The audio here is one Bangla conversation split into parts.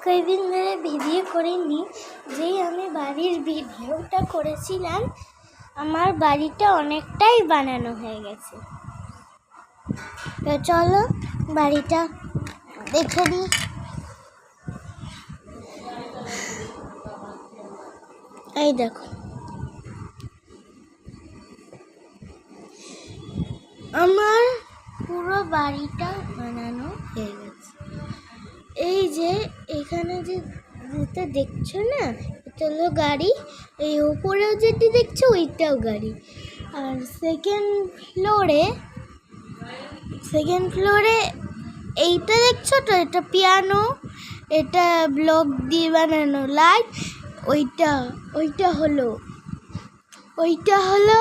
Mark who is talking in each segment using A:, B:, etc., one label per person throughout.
A: কয়েকদিন ধরে ভিডিও করিনি। যেই আমি বাড়ির ভিডিওটা করেছিলাম, আমার বাড়িটা অনেকটাই বানানো হয়ে গেছে। তো চলো বাড়িটা দেখে নিই। এই দেখো, আমার পুরো বাড়িটা বানানো হয়ে গেছে। এই যে এখানে যেটা দেখছো না, এটা হলো গাড়ি। এই উপরেও যেটি দেখছো ওইটাও গাড়ি। আর সেকেন্ড ফ্লোরে এইটা দেখছো তো, এটা পিয়ানো, এটা ব্লক দিয়ে বানানো লাইট। ওইটা হলো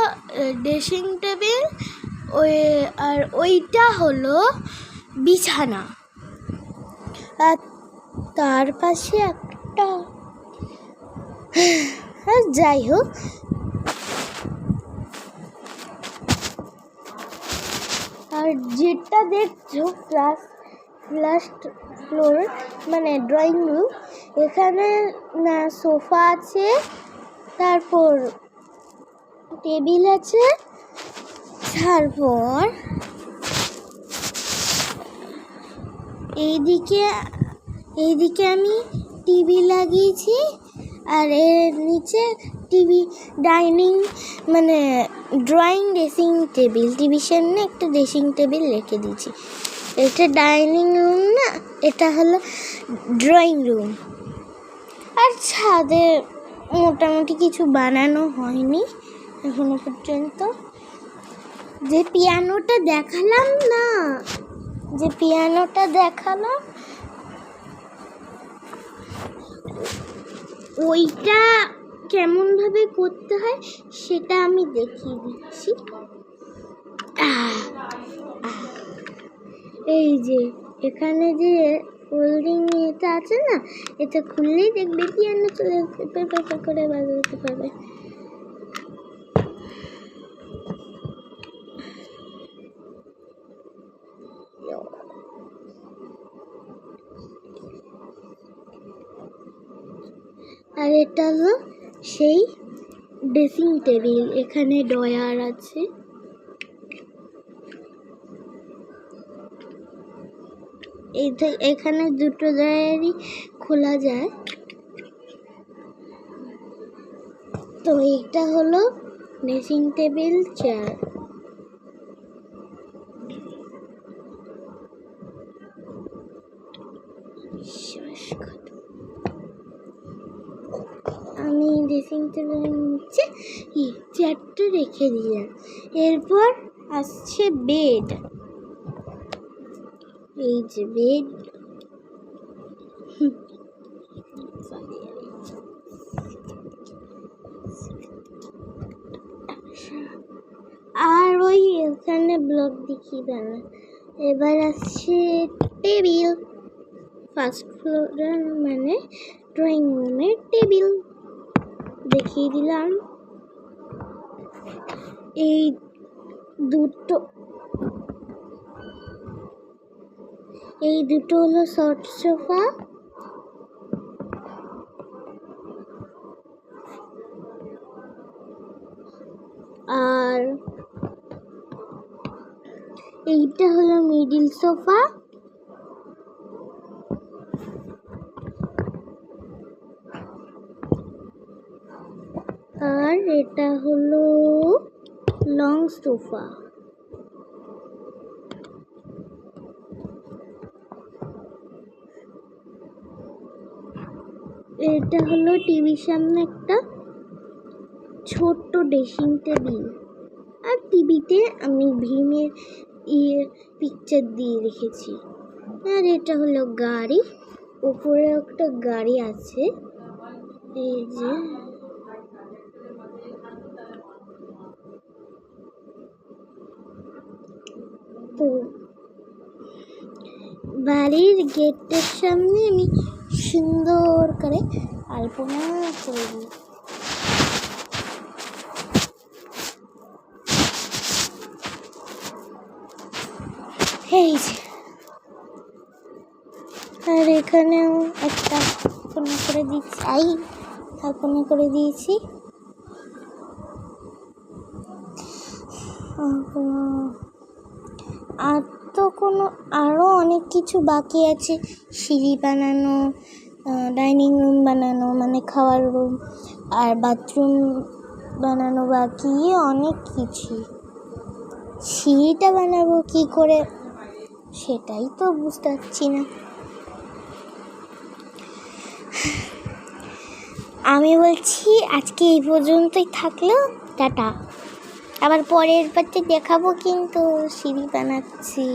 A: ড্রেসিং টেবিল। আর ওইটা হলো বিছানা। আর তার পাশে একটা যাই হোক, আর যেটা দেখছো লাস্ট ফ্লোর মানে ড্রয়িং রুম, এখানে না সোফা আছে, তারপর টেবিল আছে, তারপর এইদিকে আমি টিভি লাগিয়েছি। আর এর নিচে টিভি ডাইনিং মানে ড্রয়িং ড্রেসিং টেবিল, টিভির সামনে একটা ড্রেসিং টেবিল রেখে দিয়েছি। এটা ডাইনিং রুম না, এটা হলো ড্রয়িং রুম। আর ছাদে মোটামুটি কিছু বানানো হয়নি এখনো পর্যন্ত। যে পিয়ানোটা দেখালাম ওইটা কেমন ভাবে করতে হয় সেটা আমি দেখিয়ে দিচ্ছি। এই যে এখানে যে হোল্ডিং এটা আছে না, এটা খুললেই দেখবে পিয়ানো চলে করে বাজাতে পারবে। আর এটা হলো সেই ড্রেসিং টেবিল, এখানে ড্রয়ার আছে। এখানে দুটো ড্রয়ারই খোলা যায়। তো এটা হলো ড্রেসিং টেবিল, চেয়ার। আমি ড্রেসিং টেবিলের নিচে চেয়ারটা রেখে দিলাম। এরপর আসছে বেড। এই যে বেড, আর ওই এখানে ব্লক দেখিয়ে দেওয়া। এবার আসছে টেবিল, ফার্স্ট ফ্লোরের মানে ড্রয়িং রুমের টেবিল দেখিয়ে দিলাম। এই দুটো হলো শর্ট সোফা। আর এইটা হলো মিডিল সোফা। আর এটা হলো লং সোফা। এটা হলো টিভির সামনে একটা ছোট্ট ড্রেসিং টেবিল। আর টিভিতে আমি ভীমের পিকচার দিয়ে রেখেছি। আর এটা হলো গাড়ি, উপরে একটা গাড়ি আছে। এই যে তো বাড়ির গেটের সামনে আমি সুন্দর করে আলপনা করে দিই। এই যে আর এখানেও একটা কোনা করে দিচ্ছি, কোনা করে দিয়েছি। আর তো আরও অনেক কিছু বাকি আছে, সিঁড়ি বানানো, ডাইনিং রুম বানানো মানে খাওয়ার রুম, আর বাথরুম বানানো বাকি অনেক কিছু। সিঁড়িটা বানাবো কি করে সেটাই তো বুঝতে পারছি না। আমি বলছি আজকে এই পর্যন্তই থাকলো, টাটা। আবার পরের পার্টে দেখাবো কিন্তু সিঁড়ি বানাচ্ছি।